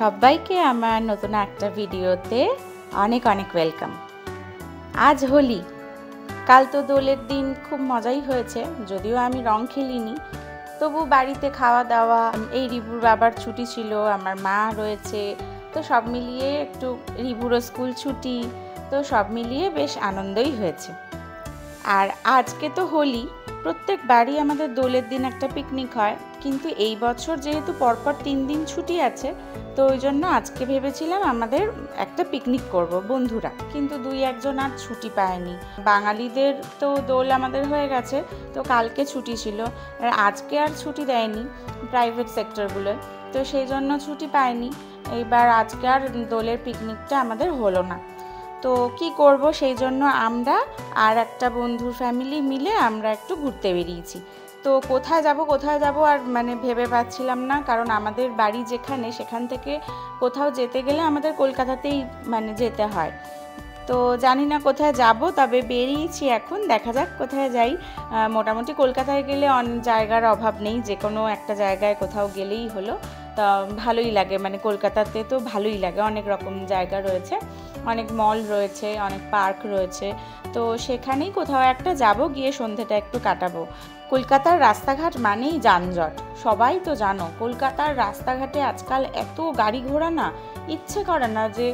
সবাইকে আমার নতুন একটা ভিডিওতে অনেক অনেক ওয়েলকাম। আজ হোলি, কাল তো দোলের দিন, খুব মজাই হয়েছে। যদিও আমি রং খেলিনি, তবু বাড়িতে খাওয়া দাওয়া, এই রিভুর বাবার ছুটি ছিল, আমার মা রয়েছে, তো সব মিলিয়ে একটু, রিভুরও স্কুল ছুটি, তো সব মিলিয়ে বেশ আনন্দই হয়েছে। আর আজকে তো হোলি, প্রত্যেক বাড়ি আমাদের দোলের দিন একটা পিকনিক হয়, কিন্তু এই বছর যেহেতু পরপর 3 দিন ছুটি আছে, তো ওই জন্য আজকে ভেবেছিলাম আমাদের একটা পিকনিক করব বন্ধুরা, কিন্তু 2-1 জন আর ছুটি পায়নি। বাঙালিদের তো দোল আমাদের হয়ে গেছে, তো কালকে ছুটি ছিল, আর আজকে আর ছুটি দেয়নি প্রাইভেট সেক্টরগুলোয়, তো সেই জন্য ছুটি পায়নি। এইবার আজকে আর দোলের পিকনিকটা আমাদের হলো না। তো কি করব, সেই জন্য আমরা আর একটা বন্ধুর ফ্যামিলি মিলে আমরা একটু ঘুরতে বেরিয়েছি। তো কোথায় যাব আর ভেবে পাচ্ছিলাম না, কারণ আমাদের বাড়ি যেখানে, সেখান থেকে কোথাও যেতে গেলে আমাদের কলকাতাতেই যেতে হয়। তো জানি না কোথায় যাব, তবে বেরিয়েছি এখন, দেখা যাক কোথায় যাই। মোটামুটি কলকাতায় গেলে অনেক জায়গার অভাব নেই, যে কোনো একটা জায়গায় কোথাও গেলেই হলো। তা ভালোই লাগে, কলকাতাতে তো ভালোই লাগে, অনেক রকম জায়গা রয়েছে, অনেক মল রয়েছে, অনেক পার্ক রয়েছে, তো সেখানেই কোথাও একটা যাব, গিয়ে সন্ধ্যেটা একটু কাটাবো। কলকাতার রাস্তাঘাট মানেই যানজট, সবাই তো জানো। কলকাতার রাস্তাঘাটে আজকাল এত গাড়ি ঘোড়া না, ইচ্ছে করে না যে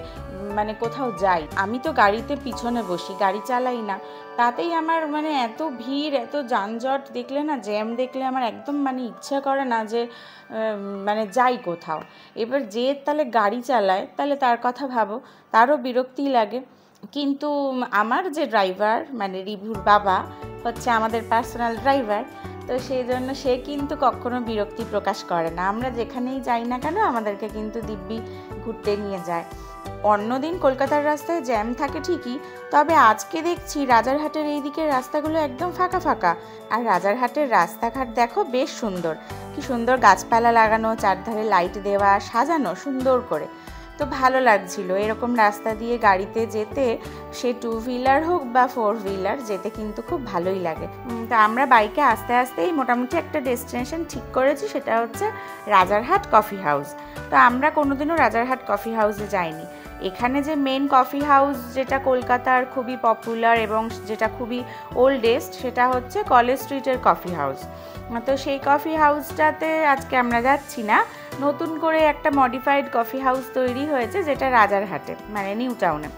কোথাও যাই। আমি তো গাড়িতে পিছনে বসি, গাড়ি চালাই না, তাতেই আমার এত ভিড়, এত যানজট দেখলে না, জ্যাম দেখলে আমার একদম ইচ্ছা করে না যে যাই কোথাও। এবার যে তাহলে গাড়ি চালায়, তাহলে তার কথা ভাবো, তারও বিরক্তি লাগে। কিন্তু আমার যে ড্রাইভার, রিভুর বাবা হচ্ছে আমাদের পার্সোনাল ড্রাইভার, তো সেই জন্য সে কিন্তু কখনো বিরক্তি প্রকাশ করে না। আমরা যেখানেই যাই না কেন, আমাদেরকে কিন্তু দিব্যি ঘুরতে নিয়ে যায়। অন্যদিন কলকাতার রাস্তায় জ্যাম থাকে ঠিকই, তবে আজকে দেখছি রাজারহাটের এই দিকের রাস্তাগুলো একদম ফাঁকা ফাঁকা। আর রাজারহাটের রাস্তাঘাট দেখো, বেশ সুন্দর, কি সুন্দর গাছপালা লাগানো, চারধারে লাইট দেওয়া, সাজানো সুন্দর করে, তো ভালো লাগছিল এরকম রাস্তা দিয়ে গাড়িতে যেতে। সে 2 হুইলার হোক বা 4 হুইলার, যেতে কিন্তু খুব ভালোই লাগে। তো আমরা বাইকে আস্তে আস্তেই মোটামুটি একটা ডেস্টিনেশন ঠিক করেছি, সেটা হচ্ছে রাজারহাট কফি হাউস। তো আমরা কোনোদিনও রাজারহাট কফি হাউসে যাইনি। এখানে যে মেন কফি হাউস, যেটা কলকাতার খুবই পপুলার এবং যেটা খুবই ওল্ডেস্ট, সেটা হচ্ছে কলেজ স্ট্রিটের কফি হাউস। তো সেই কফি হাউসটাতে আজকে আমরা যাচ্ছি না, নতুন করে একটা মডিফাইড কফি হাউস তৈরি হয়েছে, যেটা রাজারহাটে, নিউ টাউনে।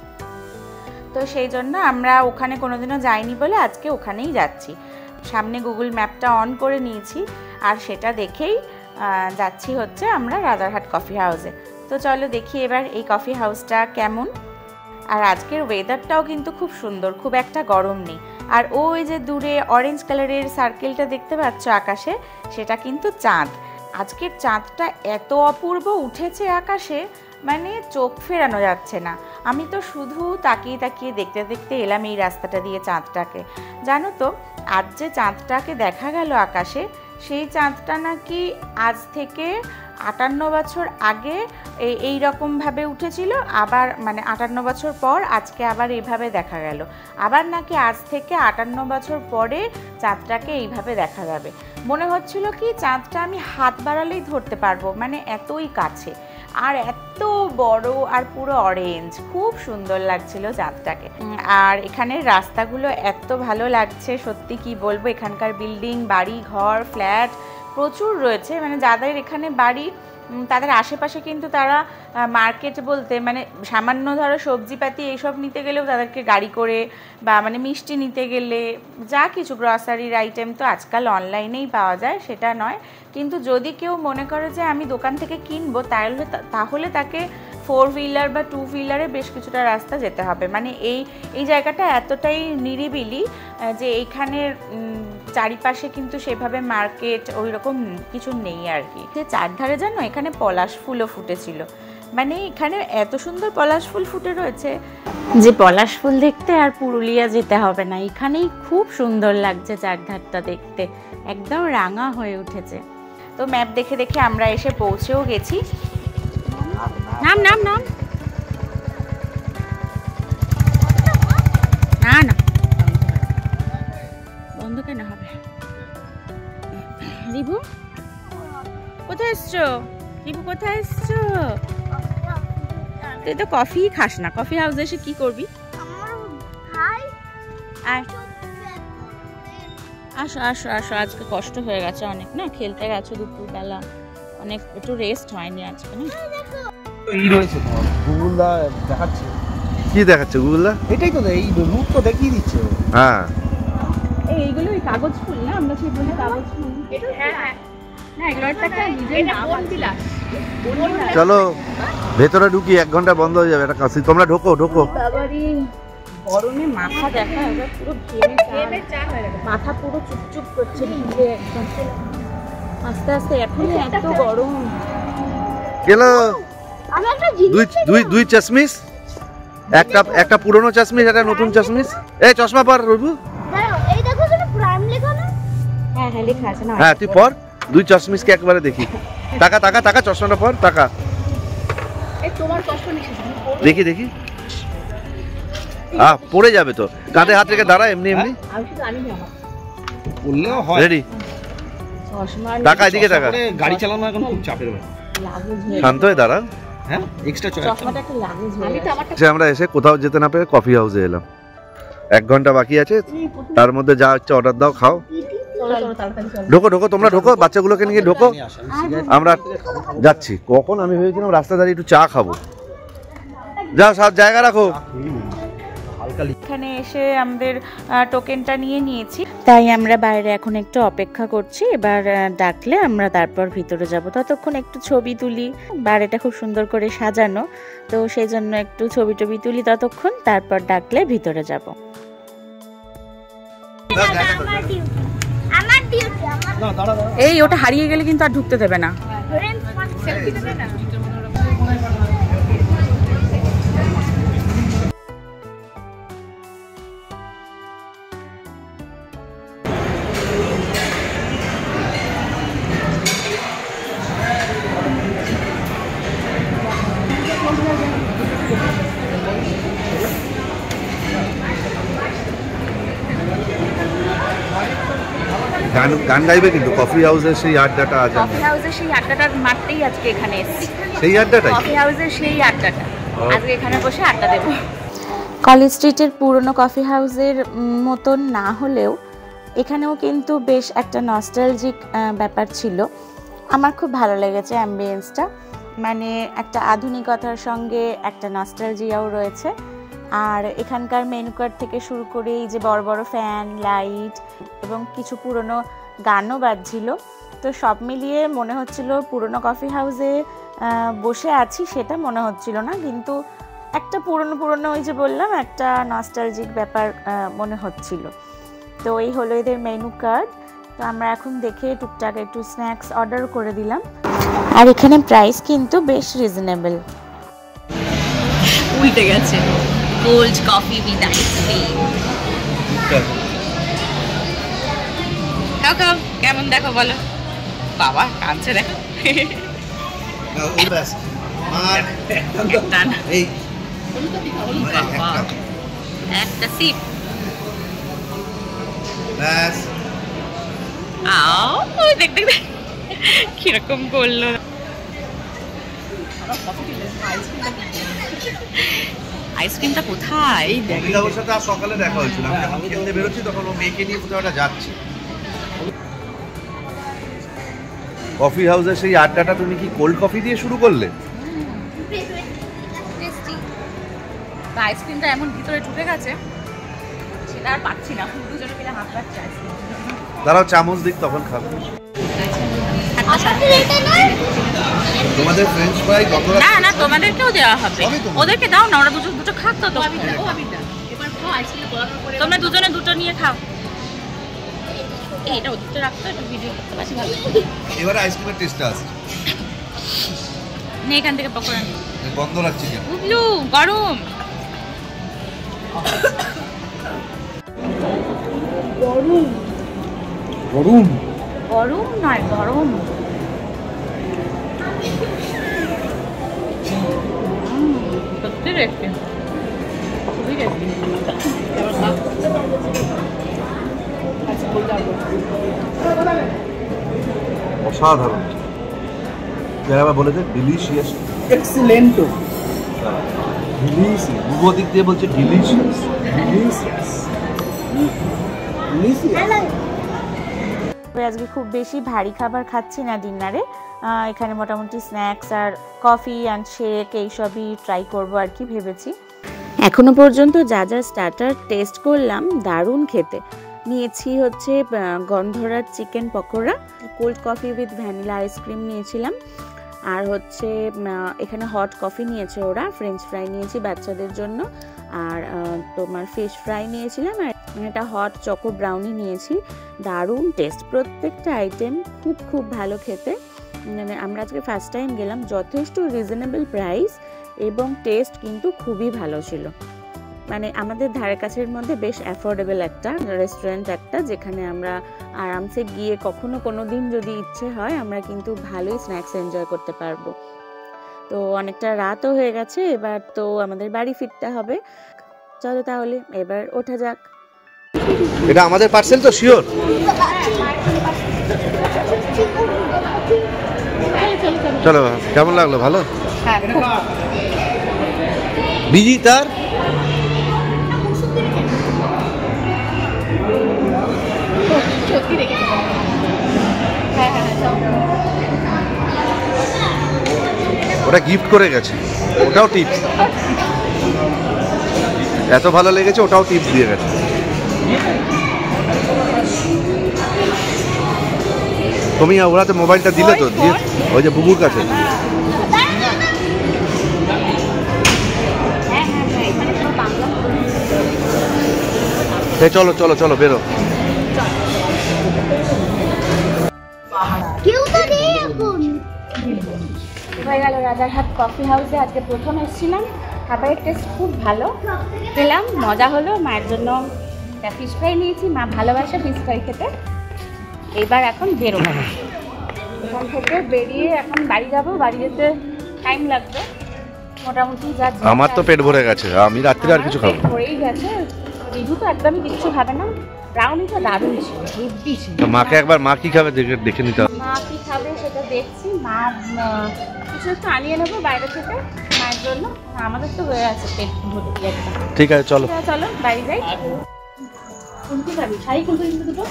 তো সেই জন্য আমরা ওখানে কোনোদিনও যাইনি বলে আজকে ওখানেই যাচ্ছি। সামনে গুগল ম্যাপটা অন করে নিয়েছি, আর সেটা দেখেই যাচ্ছি হচ্ছে আমরা রাজারহাট কফি হাউসে। তো চলো দেখি এবার এই কফি হাউসটা কেমন। আর আজকের ওয়েদারটাও কিন্তু খুব সুন্দর, খুব একটা গরম নেই। আর ওই যে দূরে অরেঞ্জ কালারের সার্কেলটা দেখতে পাচ্ছ আকাশে, সেটা কিন্তু চাঁদ। আজকের চাঁদটা এত অপূর্ব উঠেছে আকাশে, চোখ ফেরানো যাচ্ছে না। আমি তো শুধু তাকিয়ে তাকিয়ে দেখতে দেখতে এলাম এই রাস্তাটা দিয়ে চাঁদটাকে। জানো তো, আজ যে চাঁদটাকে দেখা গেল আকাশে, সেই চাঁদটা নাকি আজ থেকে 58 বছর আগে এই রকমভাবে উঠেছিল, আবার 58 বছর পর আজকে আবার এইভাবে দেখা গেল। আবার নাকি আজ থেকে 58 বছর পরে চাঁদটাকে এইভাবে দেখা যাবে। মনে হচ্ছিল কি চাঁদটা আমি হাত বাড়ালেই ধরতে পারবো, এতই কাছে, আর এত বড়, আর পুরো অরেঞ্জ, খুব সুন্দর লাগছিল চাঁদটাকে। আর এখানের রাস্তাগুলো এত ভালো লাগছে, সত্যি কি বলবো। এখানকার বিল্ডিং, বাড়ি, ঘর, ফ্ল্যাট প্রচুর রয়েছে। যাদের এখানে বাড়ি, তাদের আশেপাশে কিন্তু তারা মার্কেট বলতে সামান্য ধরো সবজিপাতি এইসব নিতে গেলেও তাদেরকে গাড়ি করে, বা মিষ্টি নিতে গেলে, যা কিছু গ্রসারির আইটেম তো আজকাল অনলাইনেই পাওয়া যায়, সেটা নয়। কিন্তু যদি কেউ মনে করে যে আমি দোকান থেকে কিনবো, তাহলে তাকে 4 হুইলার বা 2 হুইলারে বেশ কিছুটা রাস্তা যেতে হবে। এই জায়গাটা এতটাই নিরিবিলি যে এইখানের চারিপাশে কিন্তু সেভাবে মার্কেট ওই রকম কিছু নেই আর কি। চারধারে জানো, এখানে পলাশ ফুলও ফুটেছিল। এখানে এত সুন্দর পলাশ ফুল ফুটে রয়েছে যে পলাশ ফুল দেখতে আর পুরুলিয়া যেতে হবে না, এখানেই খুব সুন্দর লাগছে চারধারটা দেখতে, একদম রাঙা হয়ে উঠেছে। তো ম্যাপ দেখে দেখে আমরা এসে পৌঁছেও গেছি। নাম নাম নাম না না, বন্ধ কেন হবে? রিভু কোথায় এসছো? রিভু কোথায় এসছো? তুই তো কফি খাস না, কফি হাউসে এসে কি করবি? আসো আসো আসো, আজকে কষ্ট হয়ে গেছে অনেক না, খেলতে গেছো দুপুরবেলা, অনেক একটু রেস্ট হয়নি আজকে না। এই রয়েছে তোমার গুগলদা দেখাচ্ছে। কি দেখাচ্ছে গুগলদা? এটাই তো, এই রুট তো দেখিয়ে দিচ্ছে। হ্যাঁ এইগুলো ওই কাগজ ফুল না, আমরা সেই বলি কাগজ ফুল। হ্যাঁ না, এগুলো একটা নিজের নাম বিলাস। চলো ভেতরে ঢুকি, 1 ঘন্টা বন্ধ হয়ে যাবে এটা কাশি। তোমরা ঢোকো ঢোকো। বাবারে গরমে মাথা দেখা এবার পুরো ঘেমে চা হয়ে গেছে, মাথা পুরো চুপচুপ করছে ভিজে একদম। আস্তে আস্তে এখন এত গরম। গেলো দুই চশমিস, একটা পুরনো চশমিস, একটা নতুন চশমিস। এই চশমা পর রবু। এই দেখো যেটা প্রাইম লেখা না? হ্যাঁ হ্যাঁ লেখা আছে না। হ্যাঁ তুই পর, 2 চশমিসকে একবারে দেখি। টাকা টাকা টাকা, চশমাটা পর, টাকা। এই তোমার চশমা নিছিস? দেখি দেখি। পড়ে যাবে তো, কাঁধে হাত রেখে দাঁড়া এমনি এমনি। আমি শুধু জানি না আমার বললেও হয়। রেডি? চশমা টাকা এদিকে টাকা। গাড়ি চালানো এখন খুব চাপের ব্যাপার। লাগেজ হয়ে শান্ত হয়ে দাঁড়া। হ্যাঁ এক্সট্রা চশমাটা একটা লাগেজ হয়ে আমি তো আমারটা আমরা এসে কোথাও যেতে না পেরে কফি হাউসে এলাম। 1 ঘন্টা বাকি আছে, তার মধ্যে যা হচ্ছে অর্ডার দাও, খাও। চলো তাড়াতাড়ি চলো। ঢোকো ঢোকো, তোমরা ঢোকো, বাচ্চাগুলোকে নিয়ে ঢোকো। আমরা যাচ্ছি। কখন আমি ভেবেছিলাম রাস্তা দাঁড়িয়ে একটু চা খাবো। যাও সব জায়গা রাখো। এখানে এসে আমাদের টোকেনটা নিয়ে নিয়েছি, তাই আমরা বাইরে এখন একটু অপেক্ষা করছি। এবার ডাকলে আমরা তারপর ভিতরে যাব। ততক্ষণ একটু ছবি তুলি, বাইরেটা খুব সুন্দর করে সাজানো, তো সেই জন্য একটু ছবি টবি তুলি ততক্ষণ, তারপর ডাকলে ভিতরে যাব। আমার ডিউটি এই ওটা হারিয়ে গেলে কিন্তু আর ঢুকতে দেবে না। সেলফি দেবে না? গান গাইবে কিন্তু কফি হাউসের সেই আড্ডাটা আছে। কফি হাউসের সেই আড্ডাটার মারতেই আজকে এখানে এসেছি। সেই আড্ডাটাই কফি হাউসের সেই আড্ডাটা আজকে এখানে বসে আড্ডা দেব। কলেজ স্ট্রিটের পুরনো কফি হাউসের মতন না হলেও এখানেও কিন্তু বেশ একটা নস্টালজিক ব্যাপার ছিল। আমার খুব ভালো লেগেছে অ্যাম্বিয়েন্সটা, মানে একটা আধুনিকতার সঙ্গে একটা নস্টালজিয়াও রয়েছে। আর এখানকার মেনু কার্ড থেকে শুরু করে এই যে বড় বড় ফ্যান, লাইট এবং কিছু পুরনো গানও বাজছিল, তো সব মিলিয়ে মনে হচ্ছিল পুরনো কফি হাউসে বসে আছি সেটা মনে হচ্ছিল না, কিন্তু একটা পুরনো ওই যে বললাম একটা নস্টালজিক ব্যাপার মনে হচ্ছিল। তো এই হলো এদের মেনু কার্ড। তো আমরা এখন দেখে টুকটাক একটু স্ন্যাক্স অর্ডার করে দিলাম, আর এখানে প্রাইস কিন্তু বেশ রিজনেবল। উল্টে গেছে, কোল্ড কফি উইথ আইসক্রিম। খাও খাও, কেমন দেখো বলো। বাবা কাঁদছে দেখো। একটা সিপ। দেখ দেখ কিরকম করলো। আইসক্রিমটা কোথায়? মহিলার সাথে আজ সকালে দেখা হয়েছিল, আমি যখন খেলতে বেরোচ্ছি তখন ও মেয়েকে নিয়ে কোথাও একটা যাচ্ছে। কফি হাউসের সেই আড্ডাটা তুমি কি কোল্ড কফি দিয়ে শুরু করলে? আইসক্রিমটা এমন ভিতরে ঢুকে গেছে সেটা আর পাচ্ছি না, দুজনে মিলে হাত পাচ্ছে আইসক্রিম। দাঁড়াও চামচ দিক, তখন খাবে। তোমাদের ফ্রেঞ্চ ফ্রাই কত? না না, তোমাদেরকেও দেওয়া হবে, ওদেরকে দাও না, ওরা দুটো খাক তো। তোমরা দুজনে দুটো নিয়ে খাও। এইটা ওদিকে রাখতো, একটু ভিডিও করতে পারছি ভালো। এবারে আইসক্রিমের টেস্টটা আছে। নে এখান থেকে পকোড়া নে। গন্ধ লাগছে কেন? উবলু গরম। গরম গরম গরম নয়, গরম। সত্যি রেখে খুবই রেখে অসাধারণ। যারা বলে দে ডিলিশিয়াস, এক্সিলেন্ট। পূর্ব দিক দিয়ে বলছে ডিলিশিয়াস। আজকে খুব বেশি ভারী খাবার খাচ্ছি না ডিনারে, এখানে মোটামুটি স্ন্যাক্স আর কফি অ্যান্ড শেক এইসবই ট্রাই করবো আর কি ভেবেছি। এখনো পর্যন্ত যা যা স্টার্টার টেস্ট করলাম দারুণ খেতে। নিয়েছি হচ্ছে গন্ধরাজ chicken pakora, cold coffee with vanilla ice cream নিয়েছিলাম, আর হচ্ছে এখানে হট কফি নিয়েছে ওরা, ফ্রেঞ্চ ফ্রাই নিয়েছি বাচ্চাদের জন্য, আর তোমার ফিশ ফ্রাই নিয়েছিলাম, আর একটা হট চকো ব্রাউনি নিয়েছি। দারুণ টেস্ট, প্রত্যেকটা আইটেম খুব খুব ভালো খেতে। মানে আমরা আজকে ফার্স্ট টাইম গেলাম, যথেষ্ট রিজনেবল প্রাইস এবং টেস্ট কিন্তু খুবই ভালো ছিল। মানে আমাদের ধারে কাছের মধ্যে বেশ অ্যাফোর্ডেবল একটা রেস্টুরেন্ট একটা, যেখানে আমরা আরামসে গিয়ে কখনো কোনো দিন যদি ইচ্ছে হয় আমরা কিন্তু ভালোই স্ন্যাক্স এনজয় করতে পারবো। তো অনেকটা রাতও হয়ে গেছে, এবার তো আমাদের বাড়ি ফিরতে হবে। চলো তাহলে এবার ওঠা যাক। এটা আমাদের পার্সেল তো শিওর? চলো, কেমন লাগলো? ভালো? বিজি তার ওটা গিফট করে গেছে, ওটাও টিপস। এত ভালো লেগেছে ওটাও টিপস দিয়ে গেছে। তুমি ওরাতে মোবাইলটা দিলে তো, দিয়ে ওই যে বুবুর কাছে। চলো চলো চলো বেরো। হয়ে গেল রাজারহাট কফি হাউসে। আজকে প্রথম এসেছিলাম, খাবারের টেস্ট খুব ভালো পেলাম, মজা হলো। মায়ের জন্য ফিশ ফ্রাই নিয়েছি, মা ভালোবাসে ফিশ ফ্রাই খেতে। এইবার এখন বেরোবো, এখান থেকে বেরিয়ে এখন বাড়ি যাবো। বাড়ি যেতে টাইম লাগবে মোটামুটি। যা আমার তো পেট ভরে গেছে, আমি রাত্রে আর কিছু খাবো। ভরেই গেছে, রিজু তো একদমই কিচ্ছু খাবে না। ব্রাউনিটা দারুণ ছিল, হেভি ছিল। মাকে একবার মা কি খাবে দেখে নিতে হবে। মা কি খাবে সেটা দেখছি। মা কিছু একটু আনিয়ে নেবো বাইরে থেকে মায়ের জন্য, আমাদের তো হয়ে আছে পেট ভর্তি একদম। ঠিক আছে চলো চলো বাড়ি যাই। কুলফি খাবি? শাড়ি কুলফি কিন্তু দুটো?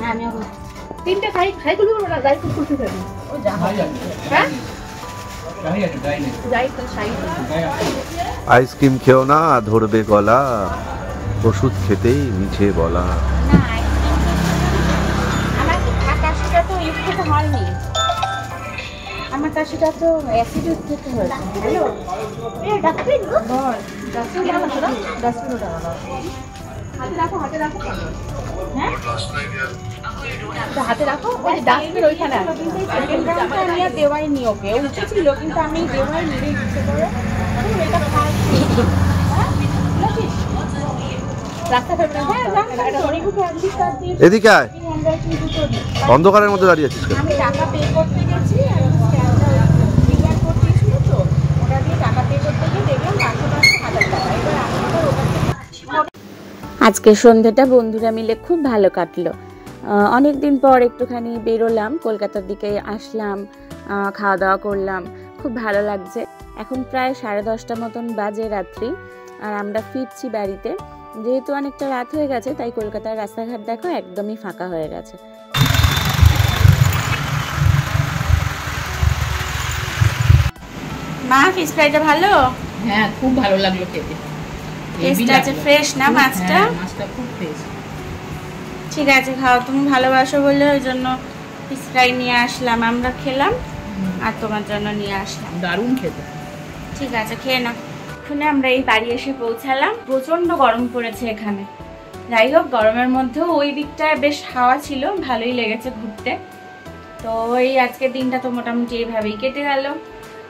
হ্যাঁ আমিও তিনটে শাড়ি কুলফি করবো না, যাই কুলফি খাবি? ও যা, হ্যাঁ যাই তো শাড়ি। আইসক্রিম খেও না, ধরবে গলা, ওষুধ খেতেই মিছে বলা। না আমার কাশিটা তো ইউজ খেতে হয়নি, আমার কাশিটা তো অ্যাসিড ইউজ খেতে হয়েছে। হ্যালো ডাক্তার বল, ডাক্তার কেমন ছিল? 10 কিলো টাকা হাতে রাখো, হাতে রাখো। হ্যাঁ হাতে রাখো, ওই ডাস্টবিন ওইখানে আছে। আমি আর দেওয়াই নি, ওকে উঠেছিল কিন্তু আমি দেওয়াই নি ইচ্ছে করে। এটা খাই এদিকে আয়, অন্ধকারের মধ্যে দাঁড়িয়ে আছিস। আমি টাকা পে করতে গেছি, ওটা দিয়ে টাকা পে করতে গিয়ে দেখলাম 500 টাকা। আজকে সন্ধ্যাটা বন্ধুরা মিলে খুব ভালো কাটলো। অনেকদিন পর একটুখানি বেরোলাম, কলকাতার দিকে আসলাম, খাওয়া দাওয়া করলাম, খুব ভালো লাগছে। এখন প্রায় 10:30 মতন বাজে রাত্রি, আর আমরা ফিরছি বাড়িতে। যেহেতু অনেকটা রাত হয়ে গেছে তাই কলকাতার রাস্তাঘাট দেখো একদমই ফাঁকা হয়ে গেছে। মা ফিশ ফ্রাইটা ভালো? হ্যাঁ খুব ভালো লাগলো খেতে, টেস্ট আছে, ফ্রেশ না মাছটা? মাছটা খুব ফ্রেশ। ঠিক আছে খাও, তুমি ভালোবাসো বলে ওই জন্য ফিশ ফ্রাই নিয়ে আসলাম, আমরা খেলাম আর তোমার জন্য নিয়ে আসলাম। দারুণ খেতে। ঠিক আছে খেয়ে নাও। এখানে আমরা এই বাড়ি এসে পৌঁছালাম, প্রচন্ড গরম পড়েছে এখানে। যাই হোক গরমের মধ্যেও ওই দিকটায় বেশ হাওয়া ছিল, ভালোই লেগেছে ঘুরতে। তো এই আজকের দিনটা তো মোটামুটি এইভাবেই কেটে গেল।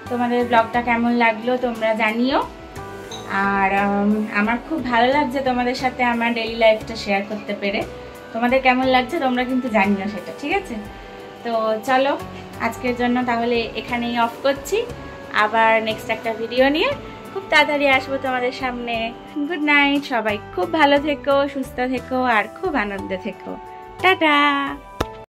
তোমাদের ব্লগটা কেমন লাগলো তোমরা জানিও। আর আমার খুব ভালো লাগছে তোমাদের সাথে আমার ডেইলি লাইফটা শেয়ার করতে পেরে। তোমাদের কেমন লাগছে তোমরা কিন্তু জানিও সেটা, ঠিক আছে? তো চলো আজকের জন্য তাহলে এখানেই অফ করছি, আবার নেক্সট একটা ভিডিও নিয়ে খুব তাড়াতাড়ি আসবো তোমাদের সামনে। গুড নাইট, সবাই খুব ভালো থেকো, সুস্থ থেকো আর খুব আনন্দে থেকো। টাটা।